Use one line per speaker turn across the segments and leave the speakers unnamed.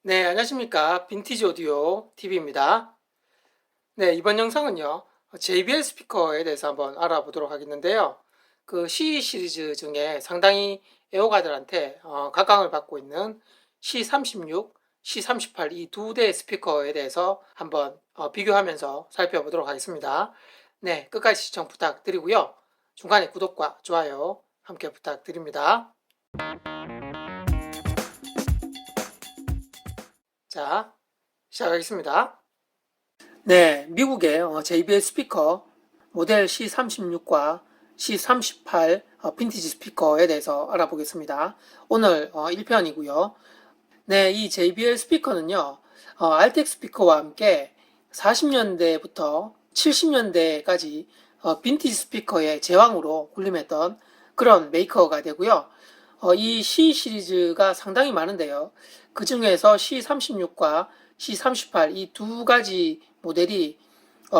네, 안녕하십니까. 빈티지 오디오 TV입니다. 네, 이번 영상은요, JBL 스피커에 대해서 한번 알아보도록 하겠는데요. 그 CE 시리즈 중에 상당히 애호가들한테 각광을 받고 있는 C36, C38 이 두 대의 스피커에 대해서 한번 비교하면서 살펴보도록 하겠습니다. 네, 끝까지 시청 부탁드리고요. 중간에 구독과 좋아요 함께 부탁드립니다. 자, 시작하겠습니다. 네, 미국의 JBL 스피커 모델 C36과 C38 빈티지 스피커에 대해서 알아보겠습니다. 오늘 1편이고요. 네, 이 JBL 스피커는요, 알텍 스피커와 함께 40년대부터 70년대까지 빈티지 스피커의 제왕으로 군림했던 그런 메이커가 되고요. 이 C 시리즈가 상당히 많은데요. 그 중에서 C36과 C38 이 두 가지 모델이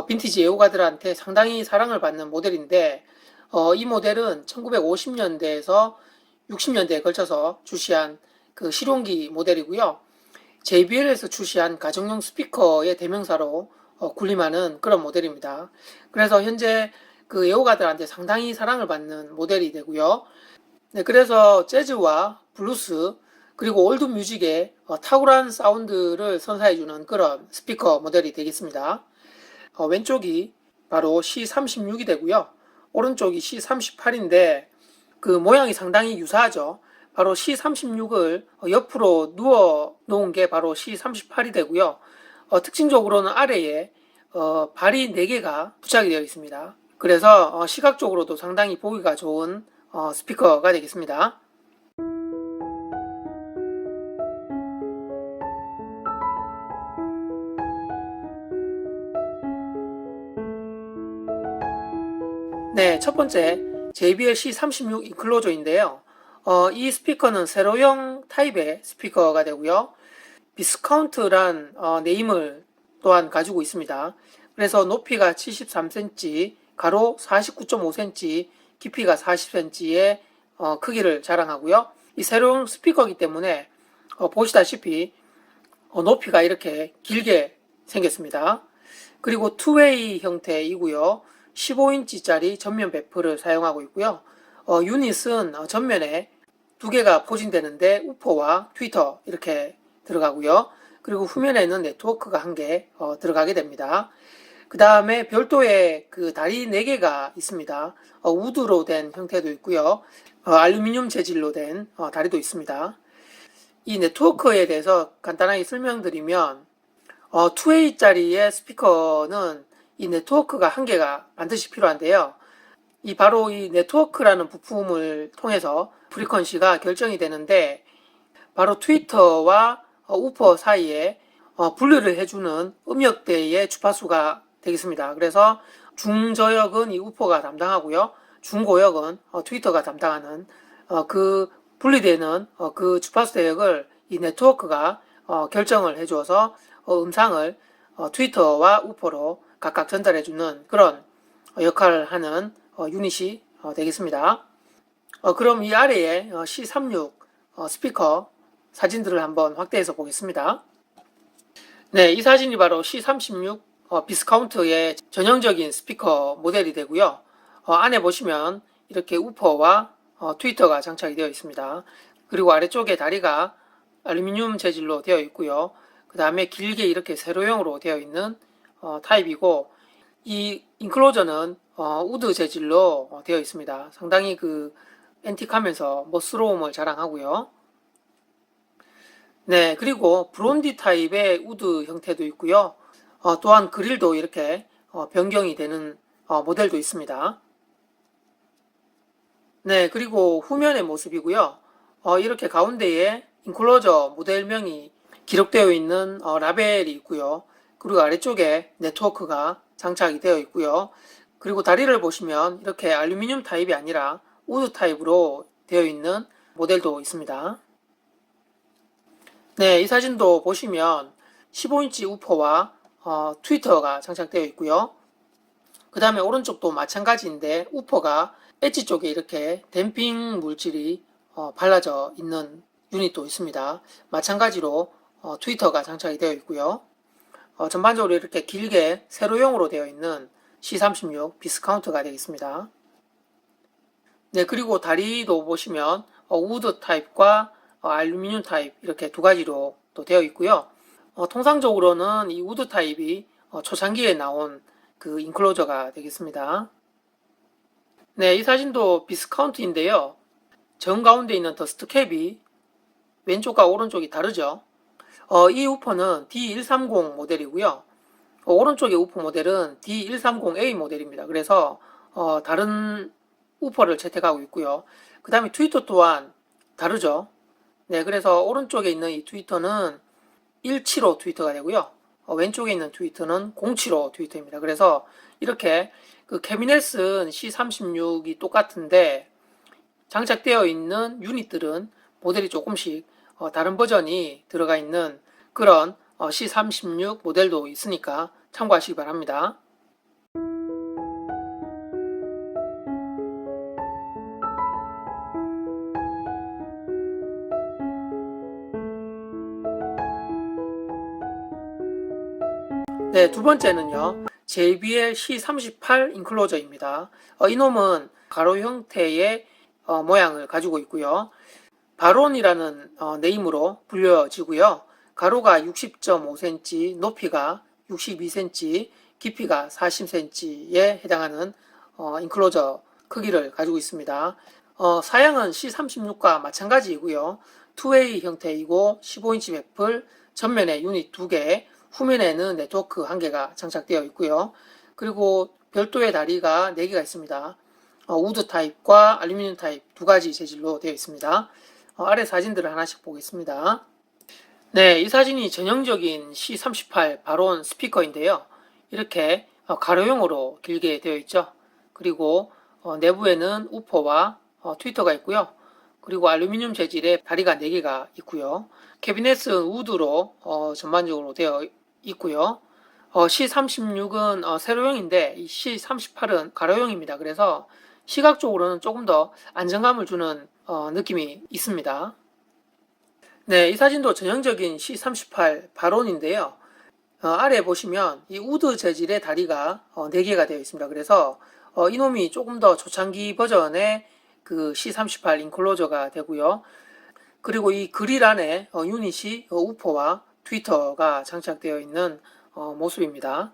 빈티지 애호가들한테 상당히 사랑을 받는 모델인데 이 모델은 1950년대에서 60년대에 걸쳐서 출시한 그 실용기 모델이고요. JBL에서 출시한 가정용 스피커의 대명사로 군림하는 그런 모델입니다. 그래서 현재 그 애호가들한테 상당히 사랑을 받는 모델이 되고요. 네, 그래서 재즈와 블루스 그리고 올드 뮤직의 탁월한 사운드를 선사해주는 그런 스피커 모델이 되겠습니다. 왼쪽이 바로 C36이 되고요. 오른쪽이 C38인데 그 모양이 상당히 유사하죠. 바로 C36을 옆으로 누워 놓은 게 바로 C38이 되고요. 특징적으로는 아래에 발이 4개가 부착이 되어 있습니다. 그래서 시각적으로도 상당히 보기가 좋은 스피커가 되겠습니다. 네, 첫 번째 JBL C36 인클로저인데요. 이 스피커는 세로형 타입의 스피커가 되고요. 비스카운트란 네임을 또한 가지고 있습니다. 그래서 높이가 73cm, 가로 49.5cm, 깊이가 40cm의 크기를 자랑하고요. 이 세로형 스피커이기 때문에 보시다시피 높이가 이렇게 길게 생겼습니다. 그리고 투웨이 형태이고요. 15인치짜리 전면 배프를 사용하고 있고요. 유닛은 전면에 2개가 포진되는데 우퍼와 트위터 이렇게 들어가고요. 그리고 후면에는 네트워크가 1개 들어가게 됩니다. 그 다음에 별도의 그 다리 4개가 있습니다. 우드로 된 형태도 있고요. 알루미늄 재질로 된 다리도 있습니다. 이 네트워크에 대해서 간단하게 설명드리면 2A짜리의 스피커는 이 네트워크가 1개가 반드시 필요한데요. 바로 이 네트워크라는 부품을 통해서 프리퀀시가 결정이 되는데 바로 트위터와 우퍼 사이에 분류를 해주는 음역대의 주파수가 되겠습니다. 그래서 중저역은 이 우퍼가 담당하고요. 중고역은 트위터가 담당하는 그 분리되는 그 주파수 대역을 이 네트워크가 결정을 해주어서 음상을 트위터와 우퍼로 각각 전달해주는 그런 역할을 하는 유닛이 되겠습니다. 그럼 이 아래에 C36 스피커 사진들을 한번 확대해서 보겠습니다. 네, 이 사진이 바로 C36 비스카운트의 전형적인 스피커 모델이 되고요. 안에 보시면 이렇게 우퍼와 트위터가 장착이 되어 있습니다. 그리고 아래쪽에 다리가 알루미늄 재질로 되어 있고요. 그 다음에 길게 이렇게 세로형으로 되어 있는 타입이고 이 인클로저는 우드 재질로 되어 있습니다. 상당히 그 앤틱하면서 멋스러움을 자랑하고요. 네, 그리고 브론디 타입의 우드 형태도 있고요. 또한 그릴도 이렇게 변경이 되는 모델도 있습니다. 네, 그리고 후면의 모습이고요. 이렇게 가운데에 인클로저 모델명이 기록되어 있는 라벨이 있고요. 그리고 아래쪽에 네트워크가 장착이 되어 있고요. 그리고 다리를 보시면 이렇게 알루미늄 타입이 아니라 우드 타입으로 되어 있는 모델도 있습니다. 네, 이 사진도 보시면 15인치 우퍼와 트위터가 장착되어 있고요. 그 다음에 오른쪽도 마찬가지인데 우퍼가 엣지 쪽에 이렇게 댐핑 물질이 발라져 있는 유닛도 있습니다. 마찬가지로 트위터가 장착이 되어 있고요. 전반적으로 이렇게 길게 세로형으로 되어 있는 C36 비스카운트가 되겠습니다. 네, 그리고 다리도 보시면 우드 타입과 알루미늄 타입 이렇게 두 가지로 또 되어 있고요. 통상적으로는 이 우드 타입이 초창기에 나온 그 인클로저가 되겠습니다. 네, 이 사진도 비스카운트인데요. 정 가운데 있는 더스트 캡이 왼쪽과 오른쪽이 다르죠. 이 우퍼는 D130 모델이고요. 오른쪽의 우퍼 모델은 D130A 모델입니다. 그래서 다른 우퍼를 채택하고 있고요. 그 다음에 트위터 또한 다르죠. 네, 그래서 오른쪽에 있는 이 트위터는 175 트위터가 되고요. 왼쪽에 있는 트위터는 075 트위터입니다. 그래서 이렇게 그 캐비넷은 C36이 똑같은데 장착되어 있는 유닛들은 모델이 조금씩 다른 버전이 들어가 있는 그런 C36 모델도 있으니까 참고하시기 바랍니다. 네, 두 번째는요. JBL C38 인클로저입니다. 이놈은 가로 형태의 모양을 가지고 있고요. 바론이라는 네임으로 불려지고요. 가로가 60.5cm, 높이가 62cm, 깊이가 40cm에 해당하는 인클로저 크기를 가지고 있습니다. 사양은 C36과 마찬가지이고요. 투웨이 형태이고 15인치 베풀, 전면에 유닛 2개, 후면에는 네트워크 1개가 장착되어 있고요. 그리고 별도의 다리가 4개가 있습니다. 우드 타입과 알루미늄 타입 두 가지 재질로 되어 있습니다. 아래 사진들을 하나씩 보겠습니다. 네, 이 사진이 전형적인 C38 바론 스피커인데요. 이렇게 가로형으로 길게 되어 있죠. 그리고 내부에는 우퍼와 트위터가 있고요. 그리고 알루미늄 재질의 다리가 4개가 있고요. 캐비넷은 우드로 전반적으로 되어 있고요. C36은 세로형인데 이 C38은 가로형입니다. 그래서 시각적으로는 조금 더 안정감을 주는 느낌이 있습니다. 네, 이 사진도 전형적인 C38 바론인데요. 아래 보시면 이 우드 재질의 다리가 4개가 되어 있습니다. 그래서 이놈이 조금 더 초창기 버전의 그 C38 인클로저가 되고요. 그리고 이 그릴 안에 유닛이 우퍼와 트위터가 장착되어 있는 모습입니다.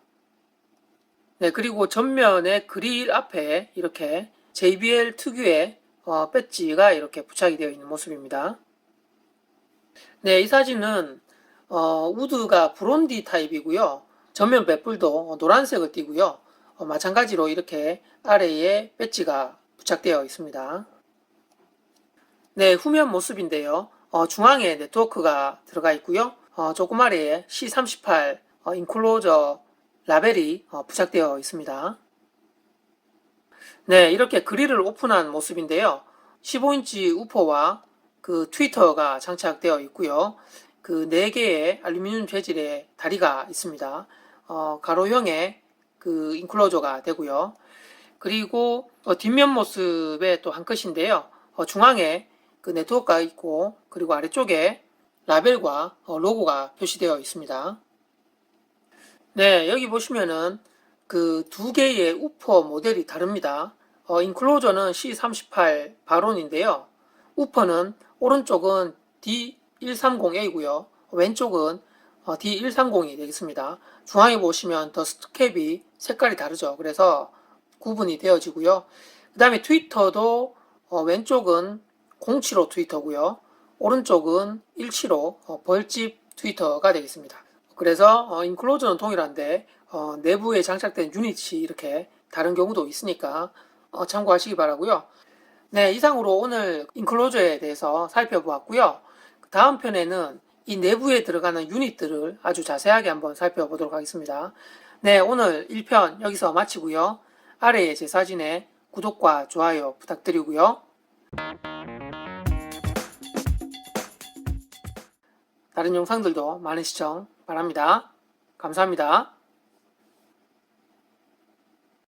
네, 그리고 전면에 그릴 앞에 이렇게 JBL 특유의 배지가 이렇게 부착이 되어 있는 모습입니다. 네, 이 사진은 우드가 브론디 타입이고요. 전면 백불도 노란색을 띠고요. 마찬가지로 이렇게 아래에 배지가 부착되어 있습니다. 네, 후면 모습인데요. 중앙에 네트워크가 들어가 있고요. 조금 아래에 C38 인클로저 라벨이 부착되어 있습니다. 네, 이렇게 그릴을 오픈한 모습인데요. 15인치 우퍼와 그 트위터가 장착되어 있고요. 그 4개의 알루미늄 재질의 다리가 있습니다. 가로형의 그 인클로저가 되고요. 그리고 뒷면 모습의 또 한 컷인데요. 중앙에 그 네트워크가 있고 그리고 아래쪽에 라벨과 로고가 표시되어 있습니다. 네, 여기 보시면은 그 2개의 우퍼 모델이 다릅니다. 인클로저는 C38 바론인데요. 우퍼는 오른쪽은 D130A고요. 왼쪽은 D130이 되겠습니다. 중앙에 보시면 더스트 캡이 색깔이 다르죠. 그래서 구분이 되어지고요. 그 다음에 트위터도 왼쪽은 075 트위터고요. 오른쪽은 175 벌집 트위터가 되겠습니다. 그래서 인클로저는 동일한데 내부에 장착된 유닛이 이렇게 다른 경우도 있으니까 참고하시기 바라고요. 네, 이상으로 오늘 인클로저에 대해서 살펴보았고요. 다음 편에는 이 내부에 들어가는 유닛들을 아주 자세하게 한번 살펴보도록 하겠습니다. 네, 오늘 1편 여기서 마치고요. 아래에 제 사진에 구독과 좋아요 부탁드리고요. 다른 영상들도 많은 시청 바랍니다. 감사합니다.